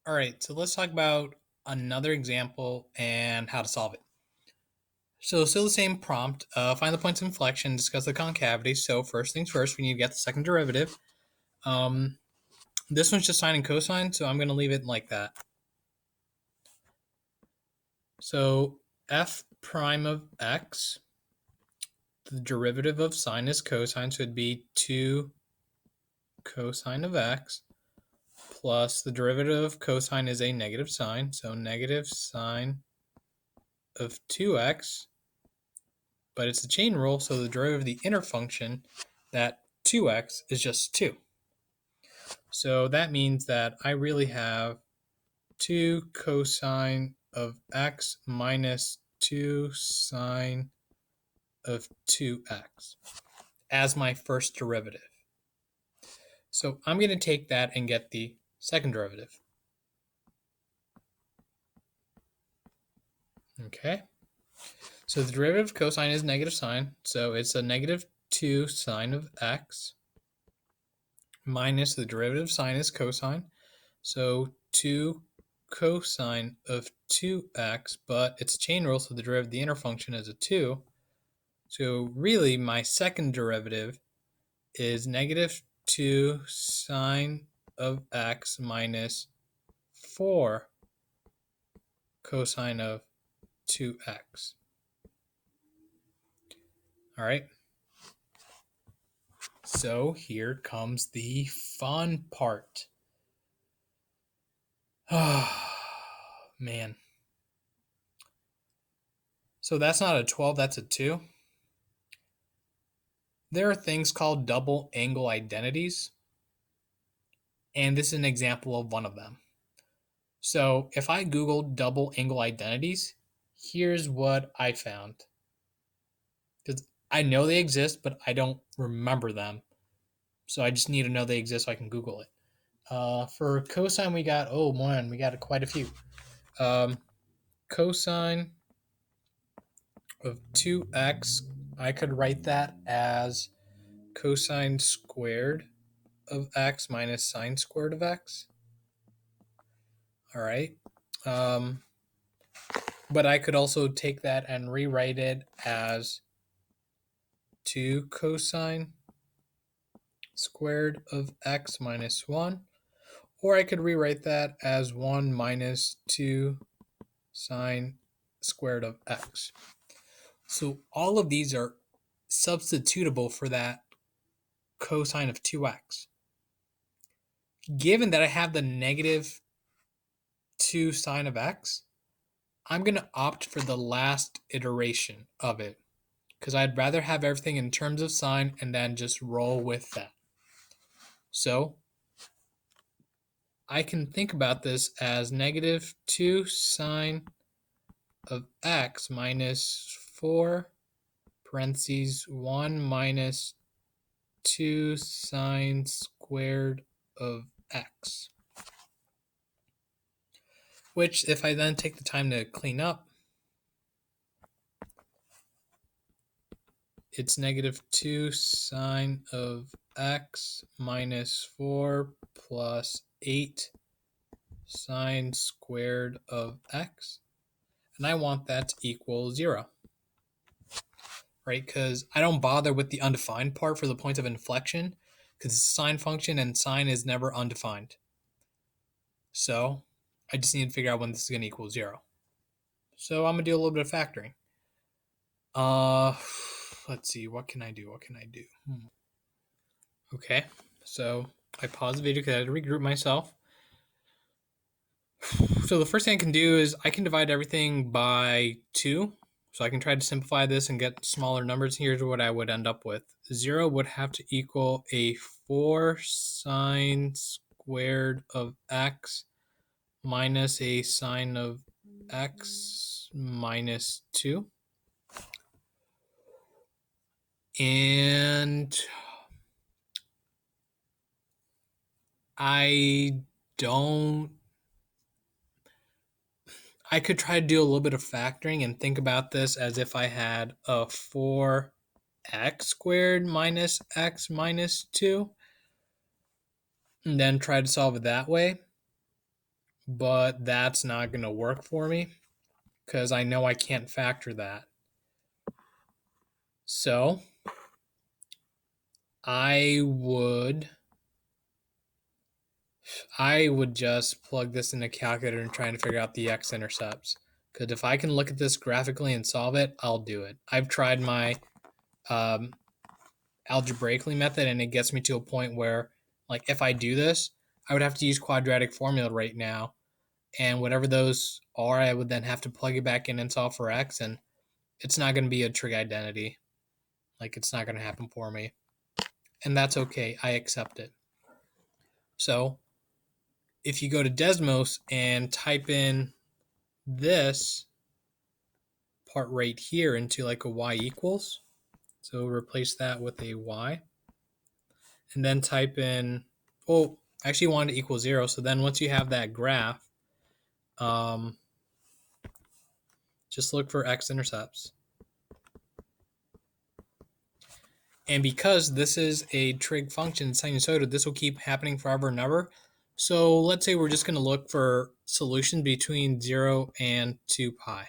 All right, so let's talk about another example and how to solve it. So still the same prompt. Find the points of inflection, discuss the concavity. So first things first, we need to get the second derivative. This one's just sine and cosine, so I'm going to leave it like that. So f prime of x, the derivative of sine is cosine, so it'd be 2 cosine of x, plus the derivative of cosine is a negative sine, so negative sine of 2x, but it's a chain rule, so the derivative of the inner function, that 2x, is just 2. So that means that I really have 2 cosine of x minus 2 sine of 2x as my first derivative. So I'm going to take that and get the second derivative. Okay. So the derivative of cosine is negative sine, so it's a negative 2 sine of x minus the derivative of sine is cosine, so 2 cosine of 2x, but it's a chain rule, so the derivative of the inner function is a 2. So really, my second derivative is negative 2 sine of x minus 4 cosine of 2x. All right. So here comes the fun part. Oh, man. So that's not a 12, that's a 2. There are things called double angle identities, and this is an example of one of them. So if I Google double angle identities, here's what I found. Because I know they exist, but I don't remember them. So I just need to know they exist so I can Google it. For cosine, we got, we got quite a few. Cosine of 2x, I could write that as cosine squared of x minus sine squared of x. All right. But I could also take that and rewrite it as 2 cosine squared of x minus 1. Or I could rewrite that as 1 minus 2 sine squared of x. So all of these are substitutable for that cosine of 2x. Given that I have the negative 2 sine of x, I'm going to opt for the last iteration of it because I'd rather have everything in terms of sine and then just roll with that. So I can think about this as negative 2 sine of x minus 4 parentheses 1 minus 2 sine squared of x. Which, if I then take the time to clean up, it's negative 2 sine of x minus 4 plus 8 sine squared of x. And I want that to equal 0. Right? Because I don't bother with the undefined part for the points of inflection because it's a sine function and sine is never undefined. So I just need to figure out when this is going to equal 0. So I'm going to do a little bit of factoring. Let's see. What can I do? Okay. So I pause the video because I had to regroup myself. So the first thing I can do is I can divide everything by 2. So I can try to simplify this and get smaller numbers. Here's what I would end up with. 0 would have to equal a 4 sine squared of x minus a sine of x minus 2. And I could try to do a little bit of factoring and think about this as if I had a 4x squared minus x minus 2 and then try to solve it that way. but that's not going to work for me because I know I can't factor that. So I would just plug this in a calculator and try to figure out the x-intercepts. Because if I can look at this graphically and solve it, I'll do it. I've tried my algebraically method, and it gets me to a point where, like, if I do this, I would have to use quadratic formula right now. And whatever those are, I would then have to plug it back in and solve for x, and it's not going to be a trig identity. Like, it's not going to happen for me. And that's okay. I accept it. So if you go to Desmos and type in this part right here into like a y equals, so replace that with a y, and then type in, oh, I actually wanted to equal 0. So then once you have that graph, just look for x-intercepts. And because this is a trig function, sinusoidal, this will keep happening forever and ever. So let's say we're just going to look for solution between 0 and 2 pi.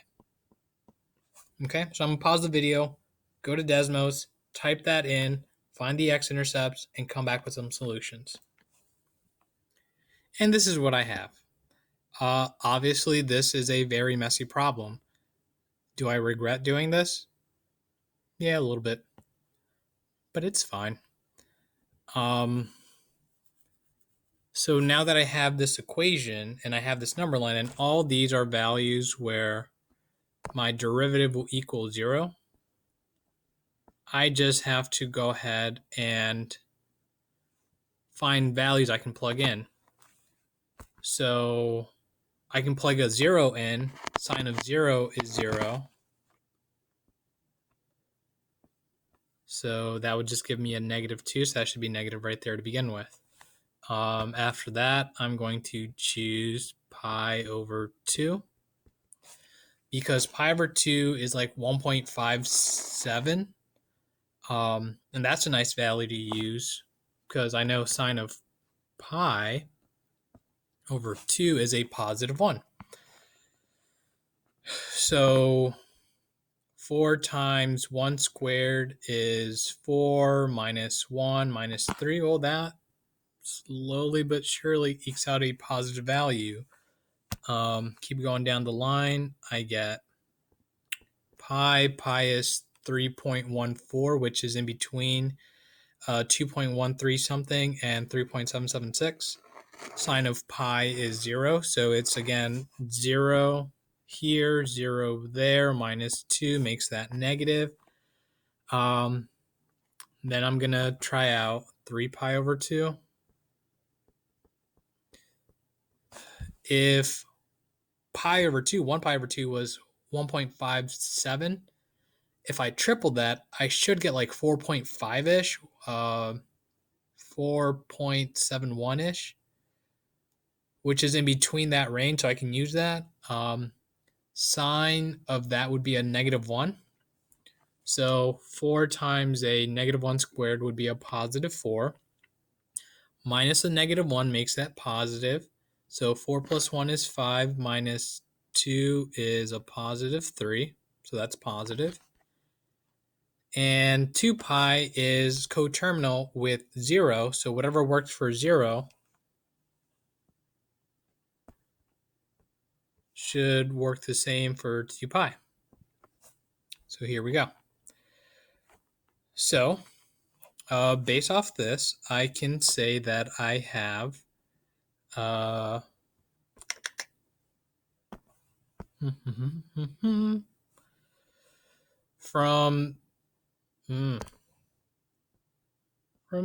Okay, so I'm going to pause the video, go to Desmos, type that in, find the x-intercepts, and come back with some solutions. And this is what I have. Obviously, this is a very messy problem. Do I regret doing this? Yeah, a little bit. But it's fine. So now that I have this equation and I have this number line, and all these are values where my derivative will equal 0, I just have to go ahead and find values I can plug in. So I can plug a 0 in. Sine of 0 is 0. So that would just give me a -2. So that should be negative right there to begin with. After that, I'm going to choose pi over 2. Because pi over 2 is like 1.57. And that's a nice value to use because I know sine of pi over 2 is a positive 1. So 4 times 1 squared is 4 minus 1 minus 3. Well, that slowly but surely ekes out a positive value. Keep going down the line. I get pi is 3.14, which is in between 2.13 something and 3.776. Sine of pi is 0. So it's again 0 here, 0 there, minus 2 makes that negative. Then I'm going to try out 3 pi over 2. If pi over 2, 1 pi over 2 was 1.57, if I tripled that, I should get like 4.5-ish, 4.71-ish, which is in between that range, so I can use that. Sine of that would be a -1. So 4 times a -1 squared would be a positive 4. Minus a -1 makes that positive. So 4 plus 1 is 5, minus 2 is a positive 3. So that's positive. And 2 pi is coterminal with 0. So whatever works for 0 should work the same for 2 pi. So here we go. So based off this, I can say that I have from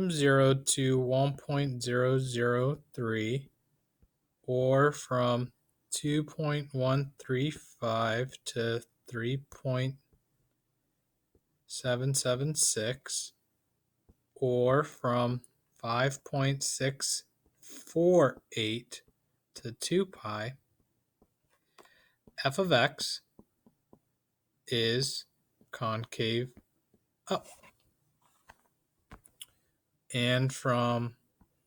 0 to 1.003, or from 2.135 to 3.776, or from 5.648 to 2 pi, f of x is concave up. And from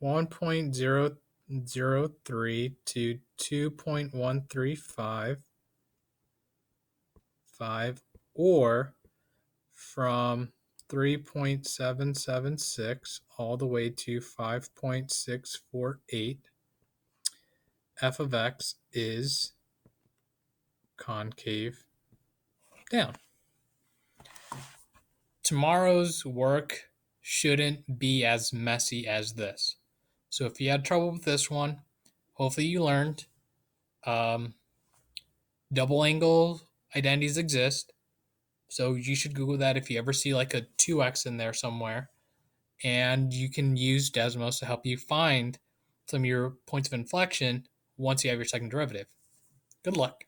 1.003 to 2.1355 or from 3.776 all the way to 5.648, f of x is concave down. Tomorrow's work shouldn't be as messy as this. So if you had trouble with this one, hopefully you learned. Double angle identities exist. So you should Google that if you ever see like a 2x in there somewhere. And you can use Desmos to help you find some of your points of inflection once you have your second derivative. Good luck.